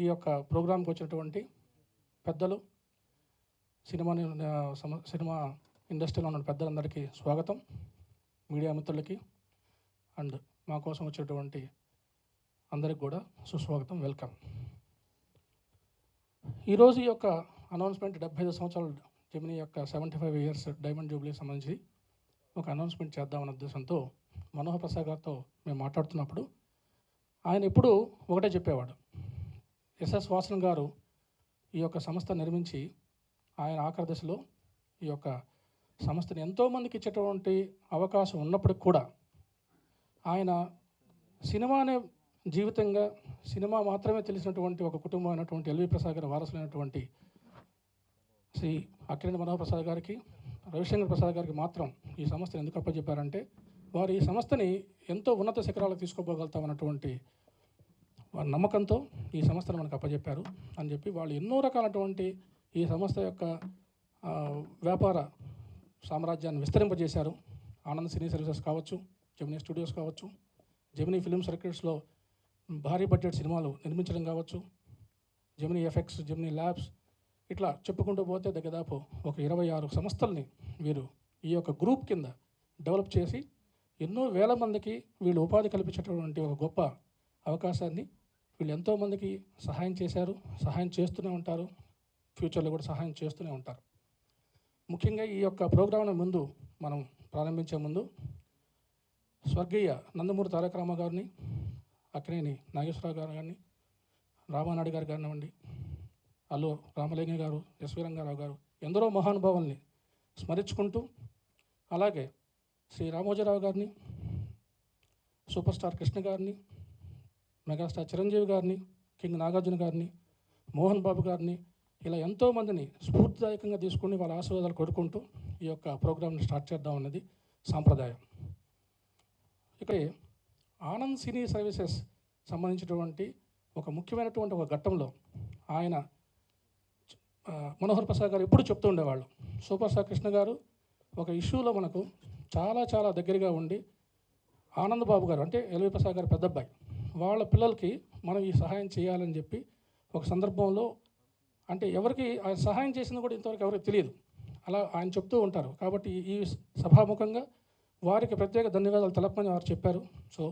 ఈ యొక్క ప్రోగ్రాంకి వచ్చినటువంటి పెద్దలు, సినిమా ఇండస్ట్రీలో ఉన్న పెద్దలందరికీ స్వాగతం, మీడియా మిత్రులకి అండ్ మా కోసం వచ్చేటువంటి అందరికి కూడా సుస్వాగతం, వెల్కమ్. ఈరోజు ఈ యొక్క అనౌన్స్మెంట్ 75 సంవత్సరాలు జెమినీ యొక్క 75 ఇయర్స్ డైమండ్ జూబ్లీకి సంబంధించి ఒక అనౌన్స్మెంట్ చేద్దామన్న ఉద్దేశంతో మనోహర్ ప్రసాద్ గారితో మేము మాట్లాడుతున్నప్పుడు ఆయన ఎప్పుడూ ఒకటే చెప్పేవాడు. ఎస్ఎస్ వాసన్ గారు ఈ యొక్క సంస్థ నిర్మించి ఆయన ఆఖరి దశలో ఈ యొక్క సంస్థని ఎంతోమందికి ఇచ్చేటువంటి అవకాశం ఉన్నప్పటికి కూడా ఆయన సినిమానే జీవితంగా, సినిమా మాత్రమే తెలిసినటువంటి ఒక కుటుంబం అయినటువంటి ఎల్వి ప్రసాద్ గారి వారసులైనటువంటి శ్రీ అక్కినేని మనోహర్ ప్రసాద్ గారికి, రవిశంకర్ ప్రసాద్ గారికి మాత్రం ఈ సంస్థను ఎందుకు అప్పచెప్పారంటే వారు ఈ సంస్థని ఎంతో ఉన్నత శిఖరాలకు తీసుకోపోగలుగుతామన్నటువంటి నమ్మకంతో ఈ సంస్థను మనకు అప్పచెప్పారు అని చెప్పి వాళ్ళు ఎన్నో రకాలటువంటి ఈ సంస్థ యొక్క వ్యాపార సామ్రాజ్యాన్ని విస్తరింపజేశారు. ఆనంద్ సినీ సర్వీసెస్ కావచ్చు, జెమినీ స్టూడియోస్ కావచ్చు, జెమినీ ఫిల్మ్ సర్క్యూట్స్లో భారీ బడ్జెట్ సినిమాలు నిర్మించడం కావచ్చు, జెమినీ ఎఫెక్ట్స్, జెమినీ ల్యాబ్స్, ఇట్లా చెప్పుకుంటూ పోతే దాదాపు ఒక 26 సంస్థల్ని వీరు ఈ యొక్క గ్రూప్ కింద డెవలప్ చేసి ఎన్నో వేల మందికి వీళ్ళు ఉపాధి కల్పించేటటువంటి ఒక గొప్ప అవకాశాన్ని వీళ్ళు ఎంతోమందికి సహాయం చేశారు, సహాయం చేస్తూనే ఉంటారు, ఫ్యూచర్లో కూడా సహాయం చేస్తూనే ఉంటారు. ముఖ్యంగా ఈ యొక్క ప్రోగ్రాంను ముందు మనం ప్రారంభించే ముందు స్వర్గీయ నందమూరి తారక రామ గారిని, అక్కినేని నాగేశ్వరరావు గారు కానీ, రామానాయుడు గారు కానివ్వండి, అల్లు రామలింగ గారు, ఎస్వి రంగారావు గారు, ఎందరో మహానుభావుల్ని స్మరించుకుంటూ, అలాగే శ్రీ రామోజీరావు గారిని, సూపర్ స్టార్ కృష్ణ గారిని, మెగాస్టార్ చిరంజీవి గారిని, కింగ్ నాగార్జున గారిని, మోహన్ బాబు గారిని, ఇలా ఎంతోమందిని స్ఫూర్తిదాయకంగా తీసుకుని వాళ్ళ ఆశీర్వాదాలు కొడుకుంటూ ఈ యొక్క ప్రోగ్రామ్ని స్టార్ట్ చేద్దామన్నది సాంప్రదాయం. ఇక్కడ ఆనంద్ సినీ సర్వీసెస్ సంబంధించినటువంటి ఒక ముఖ్యమైనటువంటి ఒక ఘట్టంలో ఆయన మనోహర్ ప్రసాద్ గారు ఎప్పుడు చెప్తూ ఉండేవాళ్ళు, సూపర్ స్టార్ కృష్ణ గారు ఒక ఇష్యూలో మనకు చాలా చాలా దగ్గరగా ఉండి ఆనంద్ బాబు గారు అంటే ఎల్వి ప్రసాద్ గారు పెద్దబ్బాయి వాళ్ళ పిల్లలకి మనం ఈ సహాయం చేయాలని చెప్పి ఒక సందర్భంలో, అంటే ఎవరికి ఆయన సహాయం చేసింది కూడా ఇంతవరకు ఎవరికి తెలియదు, అలా ఆయన చెప్తూ ఉంటారు. కాబట్టి ఈ సభాముఖంగా వారికి ప్రత్యేక ధన్యవాదాలు తెలపమని వారు చెప్పారు. So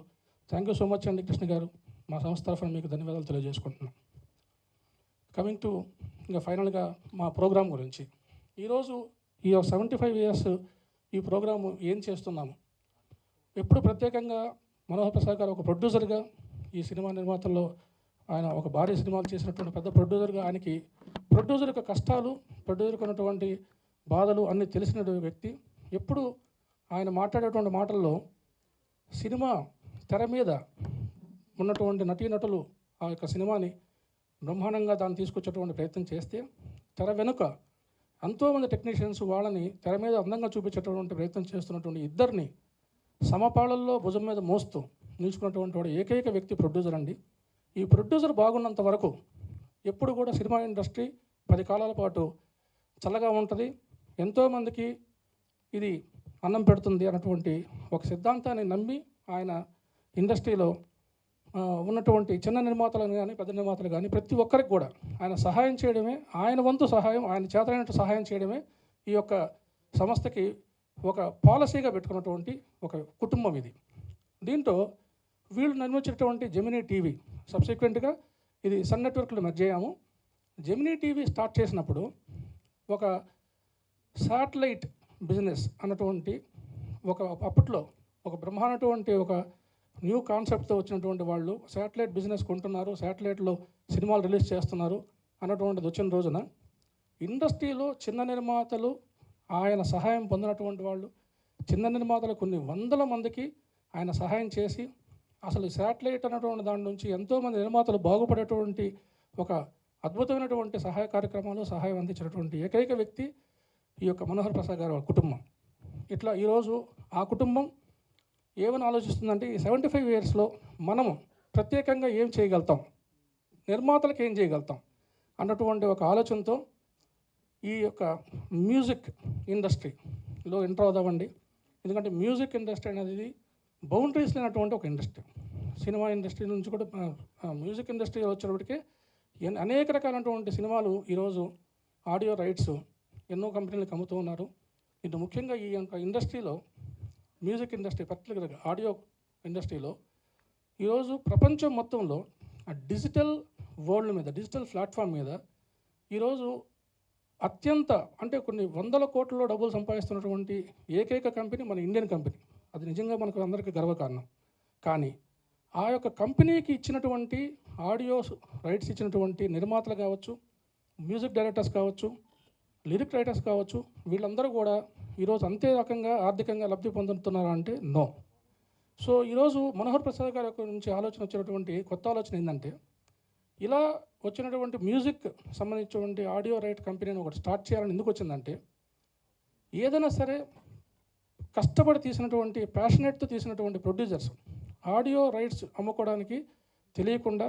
thank you so much అండి కృష్ణ గారు, మా సంస్థ తరఫున మీకు ధన్యవాదాలు తెలియజేసుకుంటున్నాం. కమింగ్ టు ఇంకా ఫైనల్గా మా ప్రోగ్రాం గురించి, ఈరోజు ఈ 75 ఇయర్స్ ఈ ప్రోగ్రాము ఏం చేస్తున్నాము, ఎప్పుడు ప్రత్యేకంగా మనోహర్ ప్రసాద్ గారు ఒక ప్రొడ్యూసర్గా ఈ సినిమా నిర్మాతల్లో ఆయన ఒక భారీ సినిమాలు చేసినటువంటి పెద్ద ప్రొడ్యూసర్గా, ఆయనకి ప్రొడ్యూసర్ యొక్క కష్టాలు, ప్రొడ్యూసర్కి ఉన్నటువంటి బాధలు అన్నీ తెలిసిన వ్యక్తి. ఎప్పుడు ఆయన మాట్లాడేటువంటి మాటల్లో సినిమా తెర మీద ఉన్నటువంటి నటీనటులు ఆ యొక్క సినిమాని బ్రహ్మాండంగా దాన్ని తీసుకొచ్చేటువంటి ప్రయత్నం చేస్తే, తెర వెనుక ఎంతోమంది టెక్నీషియన్స్ వాళ్ళని తెర మీద అందంగా చూపించేటటువంటి ప్రయత్నం చేస్తున్నటువంటి ఇద్దరిని సమపాళల్లో భుజం మీద మోస్తూ నిలుచుకున్నటువంటి వాడు ఏకైక వ్యక్తి ప్రొడ్యూసర్ అండి. ఈ ప్రొడ్యూసర్ బాగున్నంత వరకు ఎప్పుడు కూడా సినిమా ఇండస్ట్రీ 10 కాలాల పాటు చల్లగా ఉంటుంది, ఎంతోమందికి ఇది అన్నం పెడుతుంది అన్నటువంటి ఒక సిద్ధాంతాన్ని నమ్మి ఆయన ఇండస్ట్రీలో ఉన్నటువంటి చిన్న నిర్మాతలను కానీ పెద్ద నిర్మాతలు కానీ ప్రతి ఒక్కరికి కూడా ఆయన సహాయం చేయడమే, ఆయన వంతు సహాయం, ఆయన చేతనైనట్టు సహాయం చేయడమే ఈ యొక్క సంస్థకి ఒక పాలసీగా పెట్టుకున్నటువంటి ఒక కుటుంబం ఇది. దీంట్లో వీళ్ళు నిర్మించినటువంటి జెమినీ టీవీ సబ్సిక్వెంట్గా ఇది సన్ నెట్వర్క్లో మెర్జ్ అయ్యాము. జెమినీ టీవీ స్టార్ట్ చేసినప్పుడు ఒక శాటిలైట్ బిజినెస్ అన్నటువంటి ఒక అప్పట్లో ఒక బ్రహ్మాండటువంటి ఒక న్యూ కాన్సెప్ట్తో వచ్చినటువంటి వాళ్ళు శాటిలైట్ బిజినెస్ కొంటున్నారు, శాటిలైట్లో సినిమాలు రిలీజ్ చేస్తున్నారు అన్నటువంటిది వచ్చిన రోజున ఇండస్ట్రీలో చిన్న నిర్మాతలు ఆయన సహాయం పొందినటువంటి వాళ్ళు, చిన్న నిర్మాతలు కొన్ని వందల మందికి ఆయన సహాయం చేసి అసలు శాటిలైట్ అన్నటువంటి దాని నుంచి ఎంతోమంది నిర్మాతలు బాగుపడేటువంటి ఒక అద్భుతమైనటువంటి సహాయ కార్యక్రమాలు, సహాయం అందించినటువంటి ఏకైక వ్యక్తి ఈ యొక్క మనోహర్ ప్రసాద్ గారి కుటుంబం. ఇట్లా ఈరోజు ఆ కుటుంబం ఏమని ఆలోచిస్తుందంటే ఈ 75 ఇయర్స్లో మనము ప్రత్యేకంగా ఏం చేయగలుగుతాం, నిర్మాతలకు ఏం చేయగలుగుతాం అన్నటువంటి ఒక ఆలోచనతో ఈ యొక్క మ్యూజిక్ ఇండస్ట్రీలో ఎంటర్ అవుదామండి. ఎందుకంటే మ్యూజిక్ ఇండస్ట్రీ అనేది బౌండరీస్ లేనటువంటి ఒక ఇండస్ట్రీ. సినిమా ఇండస్ట్రీ నుంచి కూడా మ్యూజిక్ ఇండస్ట్రీ వచ్చేటప్పటికే అనేక రకాలైనటువంటి సినిమాలు ఈరోజు ఆడియో రైట్స్ ఎన్నో కంపెనీలకు అమ్ముతూ ఉన్నారు. ఇటు ముఖ్యంగా ఈ యొక్క ఇండస్ట్రీలో, మ్యూజిక్ ఇండస్ట్రీ పర్టికులర్గా ఆడియో ఇండస్ట్రీలో ఈరోజు ప్రపంచం మొత్తంలో ఆ డిజిటల్ వరల్డ్ మీద, డిజిటల్ ప్లాట్ఫామ్ మీద ఈరోజు అత్యంత అంటే కొన్ని వందల కోట్లలో డబ్బులు సంపాదిస్తున్నటువంటి ఏకైక కంపెనీ మన ఇండియన్ కంపెనీ. అది నిజంగా మనకు అందరికీ గర్వకారణం. కానీ ఆ యొక్క కంపెనీకి ఇచ్చినటువంటి ఆడియో రైట్స్ ఇచ్చినటువంటి నిర్మాతలు కావచ్చు, మ్యూజిక్ డైరెక్టర్స్ కావచ్చు, లిరిక్ రైటర్స్ కావచ్చు, వీళ్ళందరూ కూడా ఈరోజు అంతే రకంగా ఆర్థికంగా లబ్ధి పొందుతున్నారా అంటే నో. సో ఈరోజు మనోహర్ ప్రసాద్ గారి యొక్క నుంచి ఆలోచన వచ్చినటువంటి కొత్త ఆలోచన ఏంటంటే, ఇలా వచ్చినటువంటి మ్యూజిక్ సంబంధించినటువంటి ఆడియో రైట్ కంపెనీని ఒకటి స్టార్ట్ చేయాలని ఎందుకు వచ్చిందంటే, ఏదైనా సరే కష్టపడి తీసినటువంటి, ప్యాషనేట్తో తీసినటువంటి ప్రొడ్యూసర్స్ ఆడియో రైట్స్ అమ్ముకోవడానికి తెలియకుండా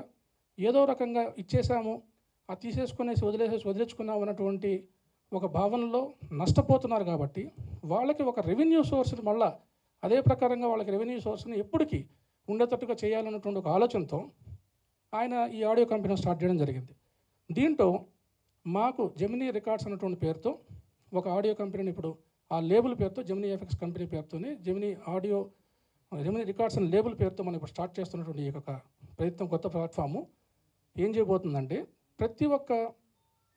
ఏదో రకంగా ఇచ్చేసాము, అది తీసేసుకునేసి వదిలేసుకున్నాం అన్నటువంటి ఒక భావనలో నష్టపోతున్నారు. కాబట్టి వాళ్ళకి ఒక రెవెన్యూ సోర్స్ని మళ్ళా అదే ప్రకారంగా వాళ్ళకి రెవెన్యూ సోర్స్ని ఎప్పటికీ ఉండేటట్టుగా చేయాలన్నటువంటి ఒక ఆలోచనతో ఆయన ఈ ఆడియో కంపెనీ స్టార్ట్ చేయడం జరిగింది. దీంట్లో మాకు జెమినీ రికార్డ్స్ అన్నటువంటి పేరుతో ఒక ఆడియో కంపెనీని ఇప్పుడు ఆ లేబుల్ పేరుతో జెమినీ ఎఫెక్ట్స్ కంపెనీ పేరుతోనే జెమినీ రికార్డ్స్ అనే లేబుల్ పేరుతో మనం ఇప్పుడు స్టార్ట్ చేస్తున్నటువంటి ఈ యొక్క ప్రయత్నం, కొత్త ప్లాట్ఫాము ఏం చేయబోతుందంటే, ప్రతి ఒక్క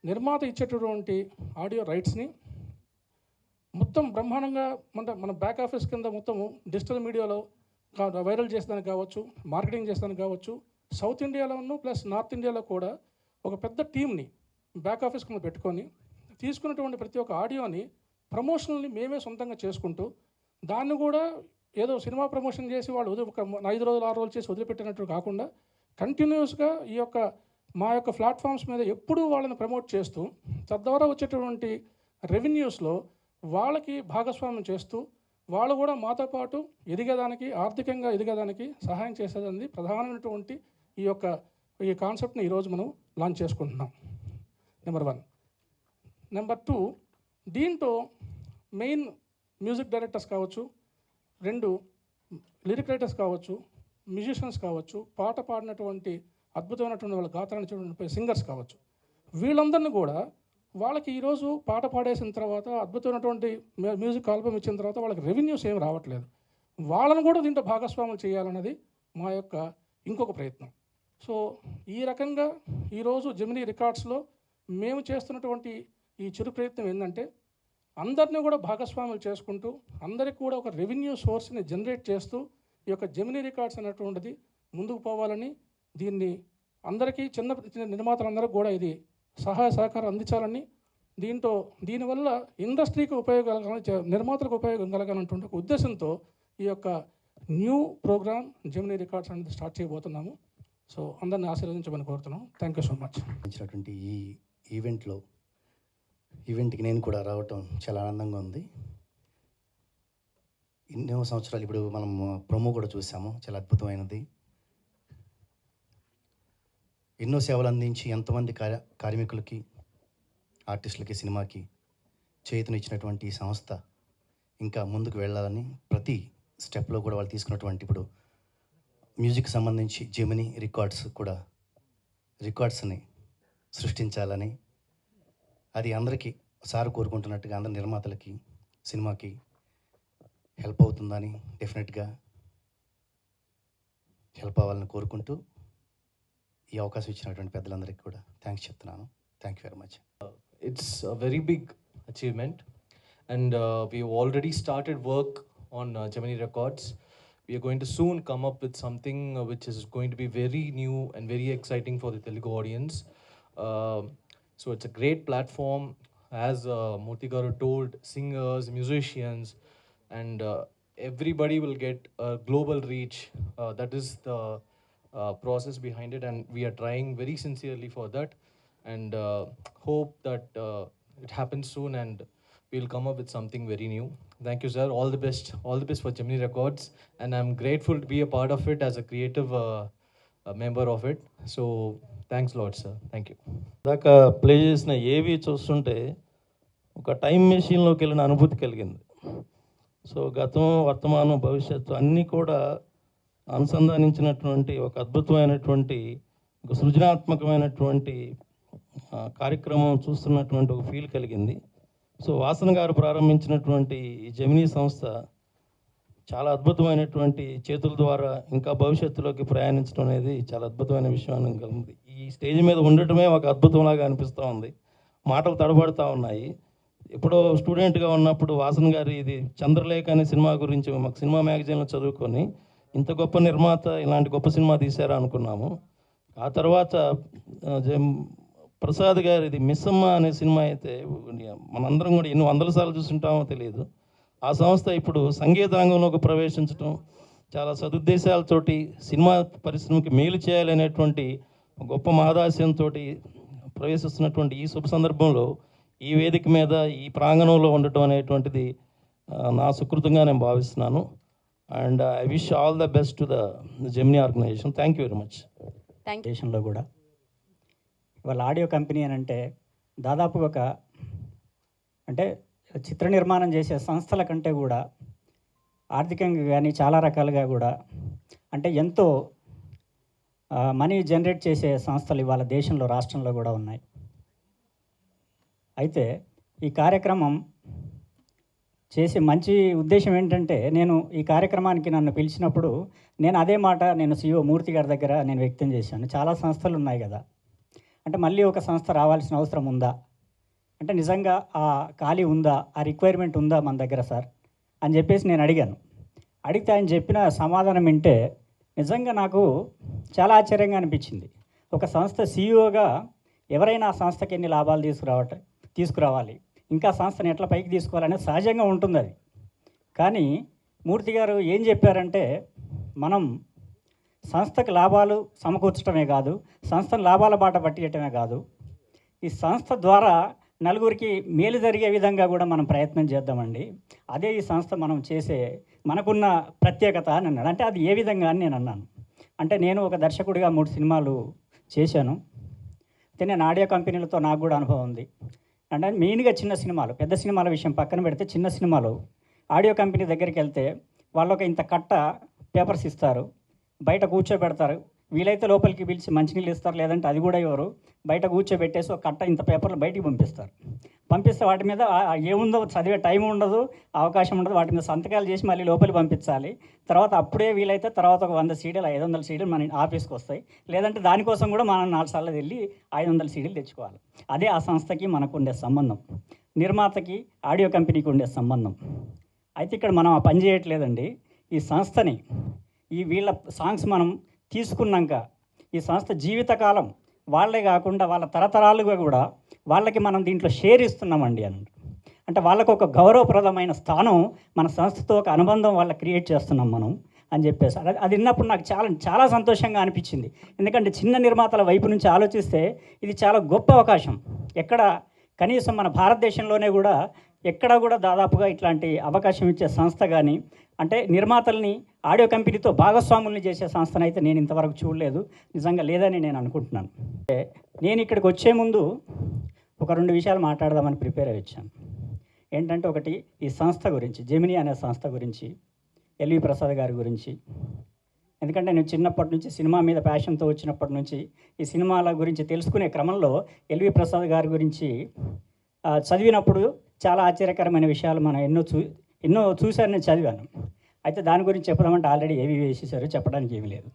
నిర్మాత ఇచ్చేటటువంటి ఆడియో రైట్స్ని మొత్తం బ్రహ్మాండంగా మన బ్యాక్ ఆఫీస్ కింద మొత్తము డిజిటల్ మీడియాలో వైరల్ చేసేదానికి కావచ్చు, మార్కెటింగ్ చేసేదానికి కావచ్చు, సౌత్ ఇండియాలోనూ ప్లస్ నార్త్ ఇండియాలో కూడా ఒక పెద్ద టీంని బ్యాక్ ఆఫీస్ కింద పెట్టుకొని తీసుకున్నటువంటి ప్రతి ఒక్క ఆడియోని ప్రమోషనల్ని మేమే సొంతంగా చేసుకుంటూ, దాన్ని కూడా ఏదో సినిమా ప్రమోషన్ చేసి వాళ్ళు ఒక 5 రోజులు 6 రోజులు చేసి వదిలిపెట్టినట్టు కాకుండా కంటిన్యూస్గా ఈ యొక్క మా యొక్క ప్లాట్ఫామ్స్ మీద ఎప్పుడూ వాళ్ళని ప్రమోట్ చేస్తూ, తద్వారా వచ్చేటటువంటి రెవెన్యూస్లో వాళ్ళకి భాగస్వామ్యం చేస్తూ, వాళ్ళు కూడా మాతో పాటు ఎదిగేదానికి, ఆర్థికంగా ఎదిగేదానికి సహాయం చేసేది ప్రధానమైనటువంటి ఈ కాన్సెప్ట్ని ఈరోజు మనం లాంచ్ చేసుకుంటున్నాం. నెంబర్ 1. నెంబర్ 2, దీంట్లో మెయిన్ మ్యూజిక్ డైరెక్టర్స్ కావచ్చు, 2 లిరిక్ రైటర్స్ కావచ్చు, మ్యూజిషియన్స్ కావచ్చు, పాట పాడినటువంటి అద్భుతమైనటువంటి వాళ్ళ గాత్రాన్ని సింగర్స్ కావచ్చు, వీళ్ళందరినీ కూడా వాళ్ళకి ఈరోజు పాట పాడేసిన తర్వాత, అద్భుతమైనటువంటి మ్యూజిక్ ఆల్బమ్ ఇచ్చిన తర్వాత వాళ్ళకి రెవెన్యూస్ ఏమి రావట్లేదు. వాళ్ళను కూడా దీంట్లో భాగస్వాములు చేయాలన్నది మా యొక్క ఇంకొక ప్రయత్నం. సో ఈ రకంగా ఈరోజు జెమినీ రికార్డ్స్లో మేము చేస్తున్నటువంటి ఈ చిరు ప్రయత్నం ఏంటంటే, అందరినీ కూడా భాగస్వాములు చేసుకుంటూ, అందరికీ కూడా ఒక రెవెన్యూ సోర్స్ని జనరేట్ చేస్తూ ఈ యొక్క జెమినీ రికార్డ్స్ అనేటువంటిది ముందుకు పోవాలని, దీన్ని అందరికీ చిన్న నిర్మాతలందరికీ కూడా ఇది సహాయ సహకారం అందించాలని, దీనివల్ల ఇండస్ట్రీకి ఉపయోగం నిర్మాతలకు ఉపయోగం కలగాలన్నటువంటి ఒక ఉద్దేశంతో ఈ యొక్క న్యూ ప్రోగ్రామ్ జెమినీ రికార్డ్స్ అనేది స్టార్ట్ చేయబోతున్నాము. సో అందరిని ఆశీర్వదించమని కోరుతున్నాం. Thank you so much. ఈ ఈవెంట్కి నేను కూడా రావటం చాలా ఆనందంగా ఉంది. ఎన్నో సంవత్సరాలు ఇప్పుడు మనం ప్రోమో కూడా చూసాము, చాలా అద్భుతమైనది. ఎన్నో సేవలు అందించి ఎంతోమంది కార్మికులకి, ఆర్టిస్టులకి, సినిమాకి చేతునిచ్చినటువంటి ఈ సంస్థ ఇంకా ముందుకు వెళ్ళాలని ప్రతి స్టెప్లో కూడా వాళ్ళు తీసుకున్నటువంటి, ఇప్పుడు మ్యూజిక్ సంబంధించి జెమినీ రికార్డ్స్ కూడా రికార్డ్స్ని సృష్టించాలని, అది అందరికీ సార్ కోరుకుంటున్నట్టుగా అందరి నిర్మాతలకి, సినిమాకి హెల్ప్ అవుతుందని, డెఫినెట్గా హెల్ప్ అవ్వాలని కోరుకుంటూ ఈ అవకాశం ఇచ్చినటువంటి పెద్దలందరికీ కూడా థ్యాంక్స్ చెప్తున్నాను. Thank you very much. It's a very big achievement, and we've already started work on Gemini Records. We are going to soon come up with something which is going to be very new and very exciting for the Telugu audience. So it's a great platform, as Murthy Garu told, singers, musicians, and everybody will get a global reach. That is the process behind it, and we are trying very sincerely for that, and hope that it happens soon and we'll come up with something very new. Thank you, sir. All the best for Gemini Records, and I'm grateful to be a part of it as a creative member of it. So thanks a lot, sir. Thank you. దాకా play చేసిన ఏవి చూస్తుంటే ఒక time మెషిన్లోకి వెళ్ళిన అనుభూతి కలిగింది. So గతం, వర్తమానం, భవిష్యత్తు అన్నీ కూడా అనుసంధానించినటువంటి ఒక అద్భుతమైనటువంటి ఒక సృజనాత్మకమైనటువంటి కార్యక్రమం చూస్తున్నటువంటి ఒక ఫీల్ కలిగింది. సో వాసన గారు ప్రారంభించినటువంటి ఈ జెమినీ సంస్థ చాలా అద్భుతమైనటువంటి చేతుల ద్వారా ఇంకా భవిష్యత్తులోకి ప్రయాణించడం అనేది చాలా అద్భుతమైన విషయం కలిగింది. ఈ స్టేజ్ మీద ఉండటమే ఒక అద్భుతంలాగా అనిపిస్తూ ఉంది. మాటలు తడబడుతూ ఉన్నాయి. ఎప్పుడో స్టూడెంట్గా ఉన్నప్పుడు వాసన్ గారి ఇది చంద్రలేఖ అనే సినిమా గురించి మాకు సినిమా మ్యాగజైన్లో చదువుకొని ఇంత గొప్ప నిర్మాత ఇలాంటి గొప్ప సినిమా తీశారా అనుకున్నాము. ఆ తర్వాత ప్రసాద్ గారి ఇది మిస్సమ్మ అనే సినిమా అయితే మనందరం కూడా ఎన్ని వందల సార్లు చూస్తుంటామో తెలియదు. ఆ సంస్థ ఇప్పుడు సంగీతాంగంలోకి ప్రవేశించడం, చాలా సదుద్దేశాలతోటి సినిమా పరిశ్రమకి మేలు చేయాలనేటువంటి గొప్ప మహదాశయంతో ప్రవేశిస్తున్నటువంటి ఈ శుభ సందర్భంలో ఈ వేదిక మీద ఈ ప్రాంగణంలో ఉండటం అనేటువంటిది నా సుకృతంగా నేను భావిస్తున్నాను. And I wish all the best to the Gemini organization. Thank you very much. దేశంలో కూడా వాళ్ళ ఆడియో కంపెనీ అని అంటే దాదాపు అంటే చిత్ర నిర్మాణం చేసే సంస్థల కంటే కూడా ఆర్థికంగా కానీ చాలా రకాలుగా కూడా అంటే ఎంతో మనీ జనరేట్ చేసే సంస్థలు ఇవాళ దేశంలో రాష్ట్రంలో కూడా ఉన్నాయి. అయితే ఈ కార్యక్రమం చేసే మంచి ఉద్దేశం ఏంటంటే, నేను ఈ కార్యక్రమానికి నన్ను పిలిచినప్పుడు నేను అదే మాట నేను CEO మూర్తి గారి దగ్గర నేను వ్యక్తం చేశాను. చాలా సంస్థలు ఉన్నాయి కదా, అంటే మళ్ళీ ఒక సంస్థ రావాల్సిన అవసరం ఉందా, అంటే నిజంగా ఆ ఖాళీ ఉందా, ఆ రిక్వైర్మెంట్ ఉందా మన దగ్గర సార్ అని చెప్పేసి నేను అడిగాను. అడిగితే ఆయన చెప్పిన సమాధానం వింటే నిజంగా నాకు చాలా ఆశ్చర్యంగా అనిపించింది. ఒక సంస్థ CEOగా ఎవరైనా ఆ సంస్థకి ఎన్ని లాభాలు తీసుకురావాలి, ఇంకా సంస్థను ఎట్లా పైకి తీసుకోవాలనేది సహజంగా ఉంటుంది అది. కానీ మూర్తి గారు ఏం చెప్పారంటే, మనం సంస్థకు లాభాలు సమకూర్చడమే కాదు, సంస్థను లాభాల బాట పట్టియటమే కాదు, ఈ సంస్థ ద్వారా నలుగురికి మేలు జరిగే విధంగా కూడా మనం ప్రయత్నం చేద్దామండి. అదే ఈ సంస్థ మనం చేసే మనకున్న ప్రత్యేకత అని అన్నాడు. అంటే అది ఏ విధంగా అని నేను అన్నాను. అంటే నేను ఒక దర్శకుడిగా 3 సినిమాలు చేశాను. అయితే నేను ఆడియో కంపెనీలతో నాకు కూడా అనుభవం ఉంది. అంటే మెయిన్గా చిన్న సినిమాలు, పెద్ద సినిమాల విషయం పక్కన పెడితే చిన్న సినిమాలు ఆడియో కంపెనీ దగ్గరికి వెళ్తే వాళ్ళు ఒక ఇంత కట్ట పేపర్స్ ఇస్తారు, బయట కూర్చోబెడతారు. వీలైతే లోపలికి పిలిచి మంచినీళ్ళు ఇస్తారు, లేదంటే అది కూడా ఎవరు బయట కూర్చోబెట్టేసి ఒక కట్ట ఇంత పేపర్లు బయటికి పంపిస్తే వాటి మీద ఏముందో చదివే టైం ఉండదు, అవకాశం ఉండదు. వాటి మీద సంతకాలు చేసి మళ్ళీ లోపలికి పంపించాలి. తర్వాత అప్పుడే వీలైతే తర్వాత ఒక 100 సీడీలు 500 సీడీలు మన ఆఫీస్కి వస్తాయి. లేదంటే దానికోసం కూడా మనం 4 సార్లు వెళ్ళి 500 సీడీలు తెచ్చుకోవాలి. అదే ఆ సంస్థకి మనకు ఉండే సంబంధం, నిర్మాతకి ఆడియో కంపెనీకి ఉండే సంబంధం. అయితే ఇక్కడ మనం ఆ పని చేయట్లేదండి. ఈ సంస్థని వీళ్ళ సాంగ్స్ మనం తీసుకున్నాక ఈ సంస్థ జీవితకాలం వాళ్ళే కాకుండా వాళ్ళ తరతరాలుగా కూడా వాళ్ళకి మనం దీంట్లో షేర్ ఇస్తున్నామండి అని. అంటే వాళ్ళకు ఒక గౌరవప్రదమైన స్థానం మన సంస్థతో ఒక అనుబంధం వాళ్ళ క్రియేట్ చేస్తున్నాం మనం అని చెప్పేసి అది విన్నప్పుడు నాకు చాలా సంతోషంగా అనిపించింది. ఎందుకంటే చిన్న నిర్మాతల వైపు నుంచి ఆలోచిస్తే ఇది చాలా గొప్ప అవకాశం. ఎక్కడ కనీసం మన భారతదేశంలోనే కూడా ఎక్కడ కూడా దాదాపుగా ఇట్లాంటి అవకాశం ఇచ్చే సంస్థ కానీ, అంటే నిర్మాతల్ని ఆడియో కంపెనీతో భాగస్వాముల్ని చేసే సంస్థను అయితే నేను ఇంతవరకు చూడలేదు, నిజంగా లేదని నేను అనుకుంటున్నాను. నేను ఇక్కడికి వచ్చే ముందు ఒక 2 విషయాలు మాట్లాడదామని ప్రిపేర్ అయ్యి వచ్చాను. ఏంటంటే ఒకటి ఈ సంస్థ గురించి, జెమినీ అనే సంస్థ గురించి, LV ప్రసాద్ గారి గురించి. ఎందుకంటే నేను చిన్నప్పటి నుంచి సినిమా మీద ప్యాషన్తో వచ్చినప్పటి నుంచి ఈ సినిమాల గురించి తెలుసుకునే క్రమంలో LV ప్రసాద్ గారి గురించి చదివినప్పుడు చాలా ఆశ్చర్యకరమైన విషయాలు మనం ఎన్నో చూశాను, నేను చదివాను. అయితే దాని గురించి చెప్పదామంటే ఆల్రెడీ ఏవి వేసేసారు, చెప్పడానికి ఏమీ లేదు.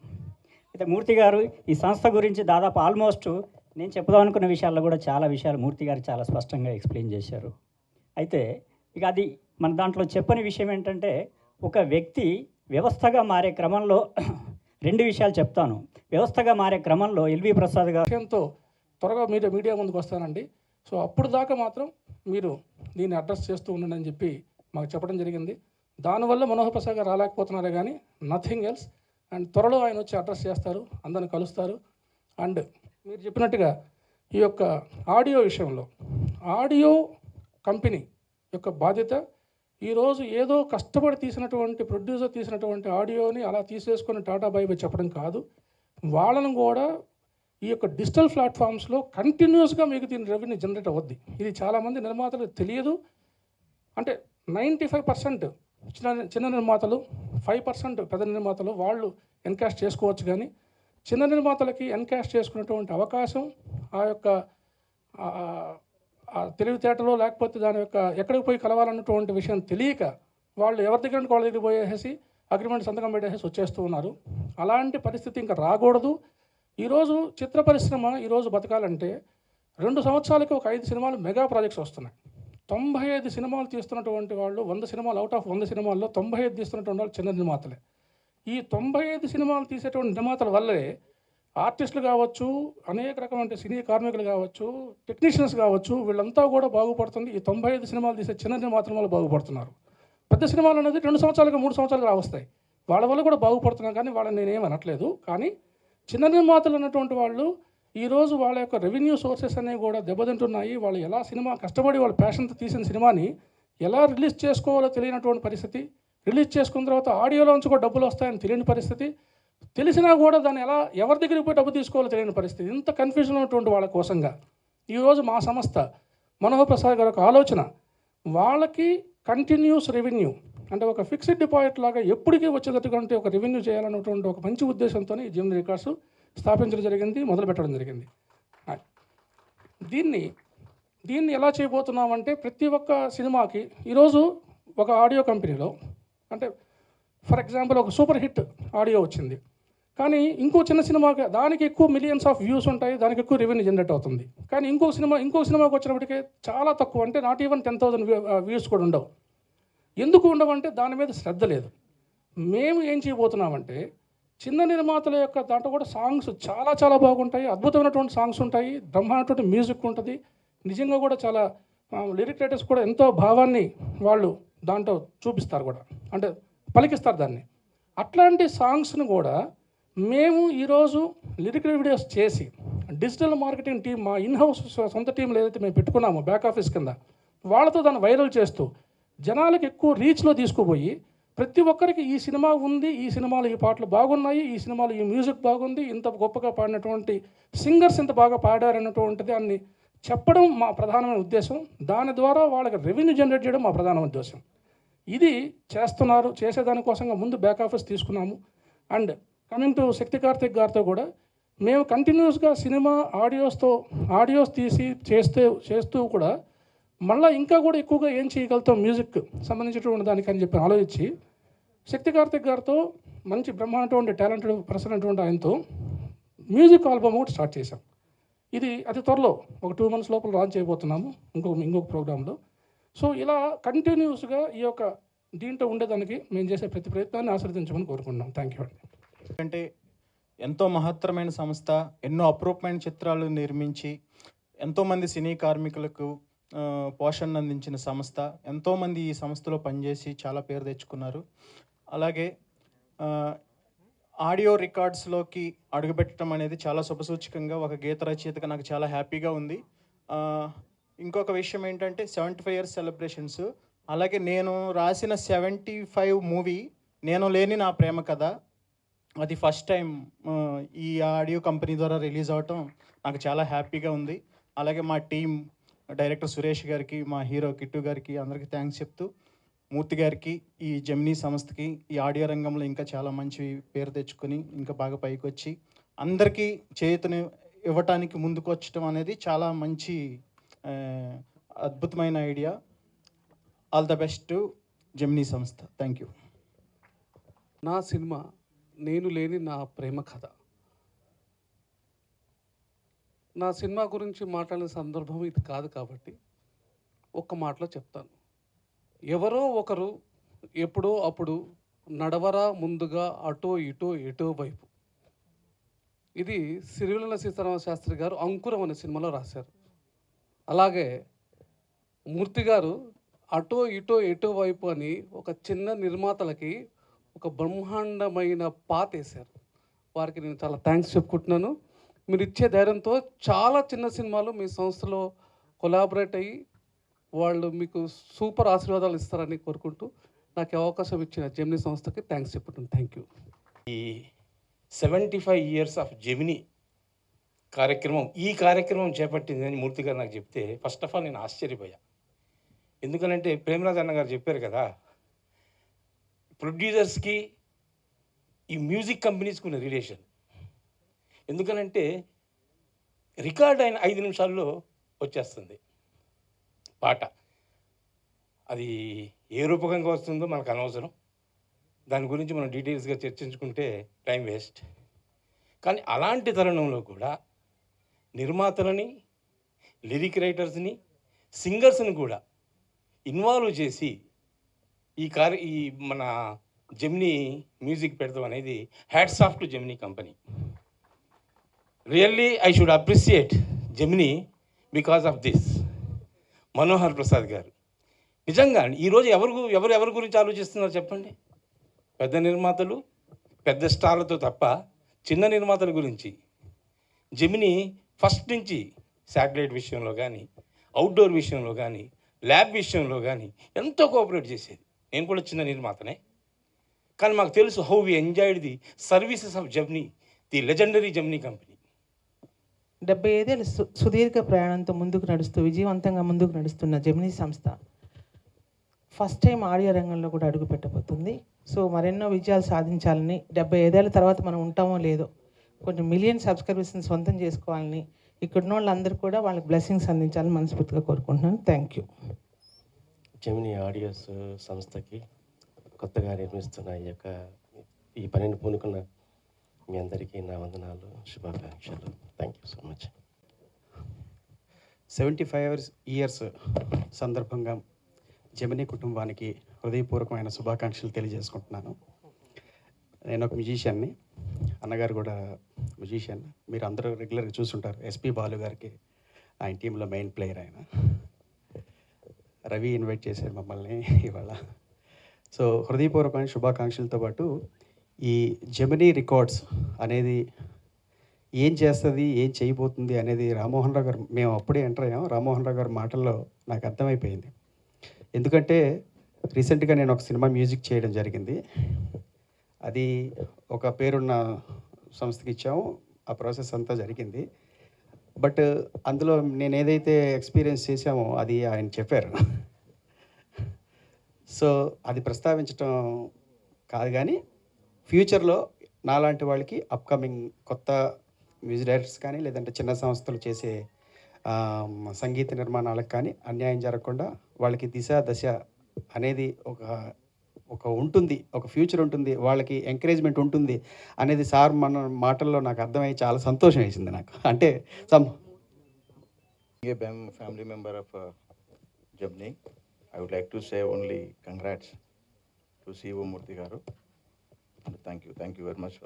అయితే మూర్తి గారు ఈ సంస్థ గురించి దాదాపు ఆల్మోస్ట్ నేను చెప్దాం అనుకున్న విషయాల్లో కూడా చాలా విషయాలు మూర్తి గారు చాలా స్పష్టంగా ఎక్స్ప్లెయిన్ చేశారు. అయితే ఇక అది మన దాంట్లో చెప్పని విషయం ఏంటంటే, ఒక వ్యక్తి వ్యవస్థగా మారే క్రమంలో 2 విషయాలు చెప్తాను. వ్యవస్థగా మారే క్రమంలో LV ప్రసాద్ గారు విషయంతో త్వరగా మీడియా ముందుకు వస్తానండి. సో అప్పుడు దాకా మాత్రం మీరు దీన్ని అడ్రస్ చేస్తూ ఉండండి అని చెప్పి మాకు చెప్పడం జరిగింది. దానివల్ల మనోహర్ ప్రసాద్ గారు రాలేకపోతున్నారే కానీ నథింగ్ ఎల్స్. అండ్ త్వరలో ఆయన వచ్చి అడ్రస్ చేస్తారు, అందరిని కలుస్తారు. అండ్ మీరు చెప్పినట్టుగా ఈ యొక్క ఆడియో విషయంలో ఆడియో కంపెనీ యొక్క బాధ్యత ఈరోజు ఏదో కష్టపడి తీసినటువంటి ప్రొడ్యూసర్ తీసినటువంటి ఆడియోని అలా తీసేసుకొని టాటా బై బై చెప్పడం కాదు, వాళ్ళను కూడా ఈ యొక్క డిజిటల్ ప్లాట్ఫామ్స్లో కంటిన్యూస్గా మీకు దీని రెవెన్యూ జనరేట్ అవుద్ది. ఇది చాలామంది నిర్మాతలకు తెలియదు. అంటే 95% చిన్న నిర్మాతలు, 5% పెద్ద నిర్మాతలు వాళ్ళు ఎన్కాష్ చేసుకోవచ్చు. కానీ చిన్న నిర్మాతలకి ఎన్కాష్ చేసుకున్నటువంటి అవకాశం, ఆ యొక్క ఆ తెలివితేటలో లేకపోతే దాని యొక్క ఎక్కడికి పోయి కలవాలన్నటువంటి విషయం తెలియక వాళ్ళు ఎవరి దగ్గర వాళ్ళ దగ్గర పోయేసి అగ్రిమెంట్ సంతకం పెట్టేసి వచ్చేస్తూ ఉన్నారు. అలాంటి పరిస్థితి ఇంకా రాకూడదు. ఈరోజు చిత్ర పరిశ్రమ ఈరోజు బతకాలంటే 2 సంవత్సరాలకి ఒక 5 సినిమాలు మెగా ప్రాజెక్ట్స్ వస్తున్నాయి. 95 సినిమాలు తీస్తున్నటువంటి వాళ్ళు 100 సినిమాలు అవుట్ ఆఫ్ 100 సినిమాల్లో 95 తీస్తున్నటువంటి వాళ్ళు చిన్న నిర్మాతలే. ఈ 95 సినిమాలు తీసేటువంటి నిర్మాతల వల్లే ఆర్టిస్టులు కావచ్చు, అనేక రకమైన సినీ కార్మికులు కావచ్చు, టెక్నీషియన్స్ కావచ్చు, వీళ్ళంతా కూడా బాగుపడుతుంది. ఈ 95 సినిమాలు తీసే చిన్న నిర్మాతల వల్ల బాగుపడుతున్నారు. పెద్ద సినిమాలు అనేది 2 సంవత్సరాలకు 3 సంవత్సరాలకు రావస్తాయి. వాళ్ళ వల్ల కూడా బాగుపడుతున్నారు, కానీ వాళ్ళని నేనేం అనట్లేదు. కానీ చిన్న నిర్మాతలు అన్నటువంటి వాళ్ళు ఈరోజు వాళ్ళ యొక్క రెవెన్యూ సోర్సెస్ అనేవి కూడా దెబ్బతింటున్నాయి. వాళ్ళు ఎలా సినిమా కష్టపడి వాళ్ళ ప్యాషన్తో తీసిన సినిమాని ఎలా రిలీజ్ చేసుకోవాలో తెలియనటువంటి పరిస్థితి, రిలీజ్ చేసుకున్న తర్వాత ఆడియోలోంచి కూడా డబ్బులు వస్తాయని తెలియని పరిస్థితి, తెలిసినా కూడా దాన్ని ఎలా ఎవరి దగ్గరికి పోయి డబ్బు తీసుకోవాలో తెలియని పరిస్థితి. ఇంత కన్ఫ్యూజన్ ఉన్నటువంటి వాళ్ళ కోసంగా ఈరోజు మా సంస్థ మనోహర్ ప్రసాద్ గారి ఒక ఆలోచన, వాళ్ళకి కంటిన్యూస్ రెవెన్యూ అంటే ఒక ఫిక్స్డ్ డిపాజిట్ లాగా ఎప్పటికీ వచ్చేటటువంటి ఒక రెవెన్యూ చేయాలన్నటువంటి ఒక మంచి ఉద్దేశంతో ఈ జెమినీ రికార్డ్స్ స్థాపించడం జరిగింది, మొదలు పెట్టడం జరిగింది. దీన్ని ఎలా చేయబోతున్నామంటే ప్రతి ఒక్క సినిమాకి ఈరోజు ఒక ఆడియో కంపెనీలో అంటే ఫర్ ఎగ్జాంపుల్ ఒక సూపర్ హిట్ ఆడియో వచ్చింది, కానీ ఇంకో చిన్న సినిమాకి దానికి ఎక్కువ మిలియన్స్ ఆఫ్ వ్యూస్ ఉంటాయి, దానికి ఎక్కువ రెవెన్యూ జనరేట్ అవుతుంది. కానీ ఇంకో సినిమాకి వచ్చినప్పటికీ చాలా తక్కువ, అంటే నాట్ ఈవెన్ 10,000 వ్యూస్ కూడా ఉండవు. ఎందుకు ఉండవంటే దాని మీద శ్రద్ధ లేదు. మేము ఏం చేయబోతున్నామంటే చిన్న నిర్మాతల యొక్క దాంట్లో కూడా సాంగ్స్ చాలా చాలా బాగుంటాయి, అద్భుతమైనటువంటి సాంగ్స్ ఉంటాయి, బ్రహ్మాండటువంటి మ్యూజిక్ ఉంటుంది. నిజంగా కూడా చాలా లిరిక్ రైటర్స్ కూడా ఎంతో భావాన్ని వాళ్ళు దాంట్లో చూపిస్తారు కూడా, అంటే పలికిస్తారు దాన్ని. అట్లాంటి సాంగ్స్ని కూడా మేము ఈరోజు లిరిక్ వీడియోస్ చేసి డిజిటల్ మార్కెటింగ్ టీం, మా ఇన్హౌస్ సొంత టీంలో ఏదైతే మేము పెట్టుకున్నామో బ్యాక్ ఆఫీస్ కింద, వాళ్ళతో దాన్ని వైరల్ చేస్తూ జనాలకు ఎక్కువ రీచ్లో తీసుకుపోయి ప్రతి ఒక్కరికి ఈ సినిమా ఉంది, ఈ సినిమాలో ఈ పాటలు బాగున్నాయి, ఈ సినిమాలో ఈ మ్యూజిక్ బాగుంది, ఇంత గొప్పగా పాడినటువంటి సింగర్స్ ఇంత బాగా పాడారన్నటువంటిది అన్ని చెప్పడం మా ప్రధానమైన ఉద్దేశం. దాని ద్వారా వాళ్ళకి రెవెన్యూ జనరేట్ చేయడం మా ప్రధాన ఉద్దేశం. ఇది చేస్తున్నారు. చేసేదానికోసంగా ముందు బ్యాక్ ఆఫీస్ తీసుకున్నాము. అండ్ కమింగ్ టు శక్తి కార్తిక్ గారితో కూడా మేము కంటిన్యూస్గా సినిమా ఆడియోస్ తీసి చేస్తూ కూడా మళ్ళీ ఇంకా కూడా ఎక్కువగా ఏం చేయగలుగుతాం మ్యూజిక్ సంబంధించినటువంటి దానికి అని చెప్పి ఆలోచించి శక్తి కార్తిక్ గారితో మంచి బ్రహ్మాండటువంటి టాలెంటెడ్ పర్సన్ అటువంటి ఆయనతో మ్యూజిక్ ఆల్బమ్ ఒకటి స్టార్ట్ చేశాం. ఇది అతి త్వరలో ఒక 2 months లోపల లాంచ్ చేయబోతున్నాము ఇంకొక ప్రోగ్రాంలో. సో ఇలా కంటిన్యూస్గా ఈ యొక్క దీంట్లో ఉండేదానికి మేము చేసే ప్రతి ప్రయత్నాన్ని ఆశీర్వదించమని కోరుకుంటున్నాం. థ్యాంక్ యూ అండి. అంటే ఎంతో మహత్తరమైన సంస్థ, ఎన్నో అప్రూపమైన చిత్రాలు నిర్మించి ఎంతోమంది సినీ కార్మికులకు పోషణ అందించిన సంస్థ. ఎంతోమంది ఈ సంస్థలో పనిచేసి చాలా పేరు తెచ్చుకున్నారు. అలాగే ఆడియో రికార్డ్స్లోకి అడుగుపెట్టడం అనేది చాలా శుభసూచకంగా, ఒక గీత రచయితగా నాకు చాలా హ్యాపీగా ఉంది. ఇంకొక విషయం ఏంటంటే 75 years సెలబ్రేషన్స్. అలాగే నేను రాసిన 75 మూవీ నేను లేని నా ప్రేమ కథ, అది ఫస్ట్ టైం ఈ ఆడియో కంపెనీ ద్వారా రిలీజ్ అవటం నాకు చాలా హ్యాపీగా ఉంది. అలాగే మా టీం డైరెక్టర్ సురేష్ గారికి, మా హీరో కిట్టు గారికి అందరికీ థ్యాంక్స్ చెప్తూ, మూర్తి గారికి, ఈ జెమినీ సంస్థకి ఈ ఆడియో రంగంలో ఇంకా చాలా మంచి పేరు తెచ్చుకొని ఇంకా బాగా పైకి వచ్చి అందరికీ చేతుని ఇవ్వటానికి ముందుకు వచ్చటం అనేది చాలా మంచి అద్భుతమైన idea. All the best Gemini సంస్థ. Thank you. నా సినిమా నేను లేని నా ప్రేమ కథ. నా సినిమా గురించి మాట్లాడిన సందర్భం ఇది కాదు కాబట్టి ఒక్క మాటలో చెప్తాను. ఎవరో ఒకరు ఎప్పుడో అప్పుడు నడవరా ముందుగా అటో ఇటో ఎటో వైపు. ఇది సిరివెన్నెల సీతారామ శాస్త్రి గారు అంకురం అనే సినిమాలో రాశారు. అలాగే మూర్తి గారు అటో ఇటో ఎటో వైపు అని ఒక చిన్న నిర్మాతలకి ఒక బ్రహ్మాండమైన పాత వేశారు. వారికి నేను చాలా థ్యాంక్స్ చెప్పుకుంటున్నాను. మీరు ఇచ్చే ధైర్యంతో చాలా చిన్న సినిమాలు మీ సంస్థలో కొలాబరేట్ అయ్యి వాళ్ళు మీకు సూపర్ ఆశీర్వాదాలు ఇస్తారని కోరుకుంటూ నాకు అవకాశం ఇచ్చిన జెమినీ సంస్థకి థ్యాంక్స్ చెప్పుకుంటున్నాను. Thank you. ఈ 75 years ఆఫ్ జెమినీ ఈ కార్యక్రమం చేపట్టిందని మూర్తి గారు నాకు చెప్తే ఫస్ట్ ఆఫ్ ఆల్ నేను ఆశ్చర్యపోయా. ఎందుకనంటే ప్రేమరాజ్ అన్న గారు చెప్పారు కదా, ప్రొడ్యూసర్స్కి ఈ మ్యూజిక్ కంపెనీస్కి ఉన్న రిలేషన్. ఎందుకనంటే రికార్డ్ అయిన 5 నిమిషాల్లో వచ్చేస్తుంది పాట. అది ఏ రూపకంగా వస్తుందో మనకు అనవసరం, దాని గురించి మనం డీటెయిల్స్గా చర్చించుకుంటే టైం వేస్ట్. కానీ అలాంటి తరుణంలో కూడా నిర్మాతలని, లిరిక్ రైటర్స్ని, సింగర్స్ని కూడా ఇన్వాల్వ్ చేసి ఈ మన జెమినీ మ్యూజిక్ పెడతాం అనేది hats off to Gemini company. Really I should appreciate Gemini because of this. Manohar Prasad గారు నిజంగా ఈరోజు ఎవరి గురించి ఆలోచిస్తున్నారు చెప్పండి? పెద్ద నిర్మాతలు, పెద్ద స్టార్లతో తప్ప చిన్న నిర్మాతల గురించి జెమినీ ఫస్ట్ నుంచి శాటిలైట్ విషయంలో కానీ, అవుట్డోర్ విషయంలో కానీ, ల్యాబ్ విషయంలో కానీ ఎంతో కోఆపరేట్ చేసేది. నేను కూడా చిన్న నిర్మాతనే, కానీ మాకు తెలుసు how we enjoyed the services of Gemini, the legendary Gemini company. 75 ఏళ్ళ సుదీర్ఘ ప్రయాణంతో ముందుకు నడుస్తూ విజయవంతంగా ముందుకు నడుస్తున్న జెమినీ సంస్థ ఫస్ట్ టైం ఆడియో రంగంలో కూడా అడుగు పెట్టబోతుంది. సో మరెన్నో విజయాలు సాధించాలని, 75 ఏళ్ళ తర్వాత మనం ఉంటామో లేదో కొన్ని మిలియన్ సబ్స్క్రైబర్స్ని సొంతం చేసుకోవాలని, ఇక్కడున్న వాళ్ళందరూ కూడా వాళ్ళకి బ్లెస్సింగ్స్ అందించాలని మనస్ఫూర్తిగా కోరుకుంటున్నాను. Thank you. జెమినీ ఆడియోస్ సంస్థకి కొత్తగా నిర్మిస్తున్న ఈ పనిని పూనుకున్న మీ అందరికీ నా వందనాలు, శుభాకాంక్షలు. Thank you so much. 75 years సందర్భంగా జెమినీ కుటుంబానికి హృదయపూర్వకమైన శుభాకాంక్షలు తెలియజేసుకుంటున్నాను. నేను ఒక మ్యూజిషియన్ని, అన్నగారు కూడా మ్యూజిషియన్. మీరు అందరూ రెగ్యులర్గా చూస్తుంటారు. ఎస్పి బాలు గారికి ఆయన టీంలో మెయిన్ ప్లేయర్ ఆయన. రవి ఇన్వైట్ చేశారు మమ్మల్ని ఇవాళ. సో హృదయపూర్వకమైన శుభాకాంక్షలతో పాటు ఈ జెమినీ రికార్డ్స్ అనేది ఏం చేస్తుంది, ఏం చేయబోతుంది అనేది రామ్మోహన్ రావు గారు, మేము అప్పుడే ఎంటర్ అయ్యాం, రామ్మోహన్ రావు గారి మాటల్లో నాకు అర్థమైపోయింది. ఎందుకంటే రీసెంట్గా నేను ఒక సినిమా మ్యూజిక్ చేయడం జరిగింది. అది ఒక పేరున్న సంస్థకి ఇచ్చాము. ఆ ప్రాసెస్ అంతా జరిగింది. బట్ అందులో నేను ఏదైతే ఎక్స్పీరియన్స్ చేశామో అది ఆయన చెప్పారు. సో అది ప్రస్తావించడం కాదు, కానీ ఫ్యూచర్లో నాలాంటి వాళ్ళకి అప్కమింగ్ కొత్త మ్యూజిక్ డైరెక్టర్స్ కానీ, లేదంటే చిన్న సంస్థలు చేసే సంగీత నిర్మాణాలకు కానీ అన్యాయం జరగకుండా వాళ్ళకి దిశ దశ అనేది ఒక ఉంటుంది, ఒక ఫ్యూచర్ ఉంటుంది, వాళ్ళకి ఎంకరేజ్మెంట్ ఉంటుంది అనేది సార్ మన మాటల్లో నాకు అర్థమై చాలా సంతోషం వేసింది నాకు. అంటే family member of Jemini, I would like to say only congrats to CEO Murthy garu. Thank you very much.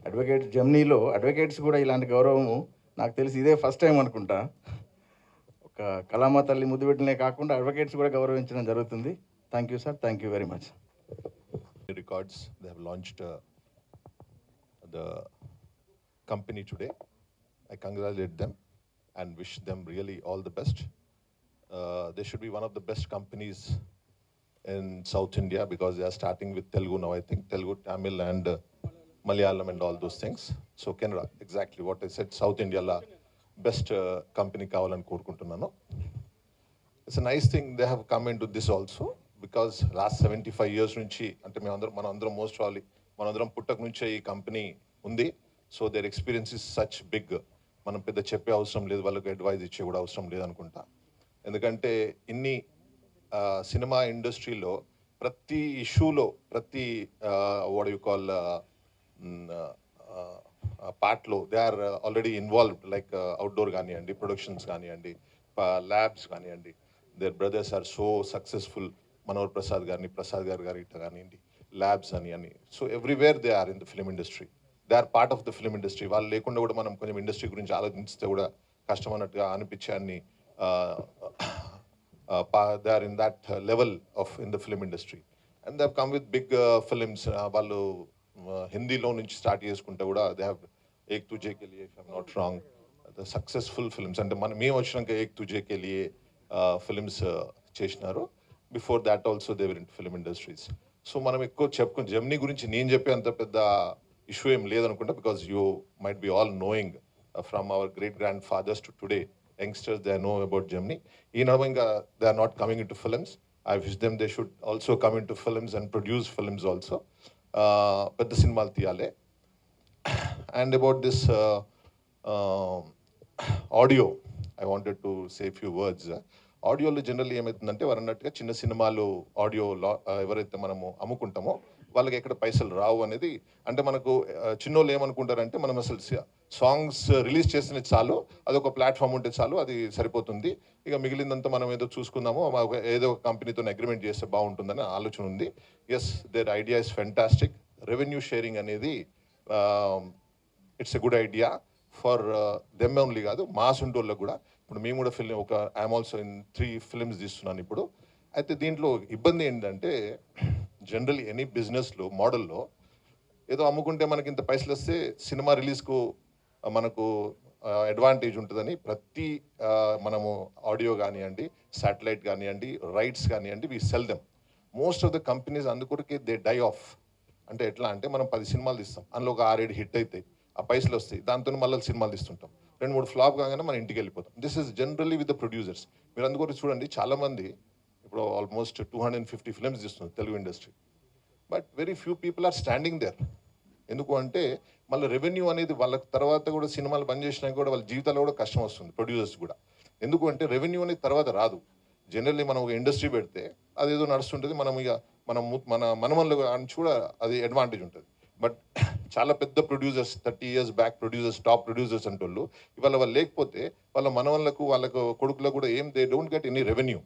Advocate జెమినీలో అడ్వకేట్స్ కూడా ఇలాంటి గౌరవము నాకు తెలిసి ఇదే ఫస్ట్ టైం అనుకుంటా. ఒక కళామ తల్లి ముద్దు పెట్టినే కాకుండా అడ్వకేట్స్ కూడా గౌరవించడం జరుగుతుంది. Thank you sir, thank you very much. Records, they have launched the company today. I congratulate them and wish them really all the best. They should be one of the best companies in South India because they are starting with Telugu now, I think. Telugu, Tamil and Malayalam and all those things. So Canada, exactly what I said, South India la best company kavalani korukuntunnanu. It's a nice thing they have come into this also because last 75 years nunchi ante manandram most probably manandram puttak nunchi ee company undi. So their experience is such big. మనం పెద్ద చెప్పే అవసరం లేదు, వాళ్ళకి advise ఇచ్చే కూడా అవసరం లేదనుకుంటా. ఎందుకంటే ఇన్ని సినిమా ఇండస్ట్రీలో ప్రతి ఇష్యూలో, ప్రతి వాట్ యు కాల్ పార్ట్లో they are already involved. Like outdoor కానివ్వండి, ప్రొడక్షన్స్ కానివ్వండి, ల్యాబ్స్ కానివ్వండి. Their brothers are so successful. Manohar Prasad గారి ఇట్లా కానివ్వండి, ల్యాబ్స్ అని. So everywhere they are in the film industry. They are part of the film industry. వాళ్ళు లేకుండా కూడా మనం కొంచెం ఇండస్ట్రీ గురించి ఆలోచిస్తే కూడా కష్టం అన్నట్టుగా అనిపించే అన్ని they are in that level of in the film industry and they have come with big films. వాళ్ళు హిందీలో నుంచి స్టార్ట్ చేసుకుంటే కూడా they have Ek Duje Ke Liye, if I'm not wrong, the successful films. అంటే మేము వచ్చినాక ఏక్ తుజే కే లియే ఫిలిమ్స్ చేసినారు. Before that also they were in film industries. So మనం ఎక్కువ చెప్పుకుని జెమినీ గురించి నేను చెప్పే అంత పెద్ద ఇష్యూ ఏం లేదనుకుంటా. Because you might be all knowing from our great grand fathers to today youngsters they know about Gemini. ఈ నడుమ ఇంకా they are not coming in to films. I wish them they should also come in to films and produce films also. పెద్ద సినిమాలు తీయాలి. And about this audio, I wanted to say a few words. ఆడియోలో generally ఏమవుతుందంటే వారు అన్నట్టుగా చిన్న సినిమాలు audio ఎవరైతే మనము అమ్ముకుంటామో వాళ్ళకి ఎక్కడ పైసలు రావు అనేది, అంటే మనకు చిన్నోళ్ళు ఏమనుకుంటారంటే మనం అసలు సాంగ్స్ రిలీజ్ చేసిన చాలు, అదొక ప్లాట్ఫామ్ ఉంటే చాలు, అది సరిపోతుంది, ఇక మిగిలిందంతా మనం ఏదో చూసుకుందాము, ఏదో ఒక కంపెనీతో అగ్రిమెంట్ చేస్తే బాగుంటుందని ఆలోచన ఉంది. Yes, their idea is fantastic. Revenue sharing అనేది it's a good idea for them only కాదు, మాస్ ఉంటోళ్ళకు కూడా. ఇప్పుడు మేము కూడా ఐఎమ్ ఆల్సో ఇన్ 3 ఫిల్మ్స్ తీస్తున్నాను ఇప్పుడు. అయితే దీంట్లో ఇబ్బంది ఏంటంటే జనరల్లీ ఎనీ బిజినెస్లో మోడల్లో ఏదో అమ్ముకుంటే మనకి ఇంత పైసలు వస్తే సినిమా రిలీజ్కు మనకు అడ్వాంటేజ్ ఉంటుందని ప్రతి మనము ఆడియో కానివ్వండి, శాటిలైట్ కానివ్వండి, రైట్స్ కానివ్వండి, we cell them. Most of the companies అందుకొరకే దే డై ఆఫ్. అంటే ఎట్లా అంటే మనం 10 సినిమాలు తీస్తాం, అందులో ఒక 6-7 హిట్ అవుతాయి, ఆ పైసలు వస్తాయి, దాంతో మళ్ళీ సినిమాలు తీస్తుంటాం, 2-3 ఫ్లాప్ కాగానే మనం ఇంటికి వెళ్ళిపోతాం. This is generally with the producers. మీరు అందుకొరకు చూడండి, చాలామంది ఇప్పుడు ఆల్మోస్ట్ 250 ఫిల్మ్స్ తీస్తున్నారు Telugu industry, but very few people are standing there. ఎందుకు అంటే మళ్ళీ రెవెన్యూ అనేది వాళ్ళకి తర్వాత కూడా సినిమాలు బంద్ చేసినా కూడా వాళ్ళ జీవితాల్లో కూడా కష్టం వస్తుంది ప్రొడ్యూసర్స్ కూడా. ఎందుకు అంటే రెవెన్యూ అనేది తర్వాత రాదు. జనరల్లీ మనం ఒక ఇండస్ట్రీ పెడితే అదేదో నడుస్తుంటుంది, మనం ఇక మన మనమల్లో నుంచి కూడా అది అడ్వాంటేజ్ ఉంటుంది. బట్ చాలా పెద్ద producers 30 years back producers, top producers అంటోళ్ళు ఇవాళ వాళ్ళు లేకపోతే వాళ్ళ మనవళ్ళకు వాళ్ళకు కొడుకులకు కూడా they don't get any revenue.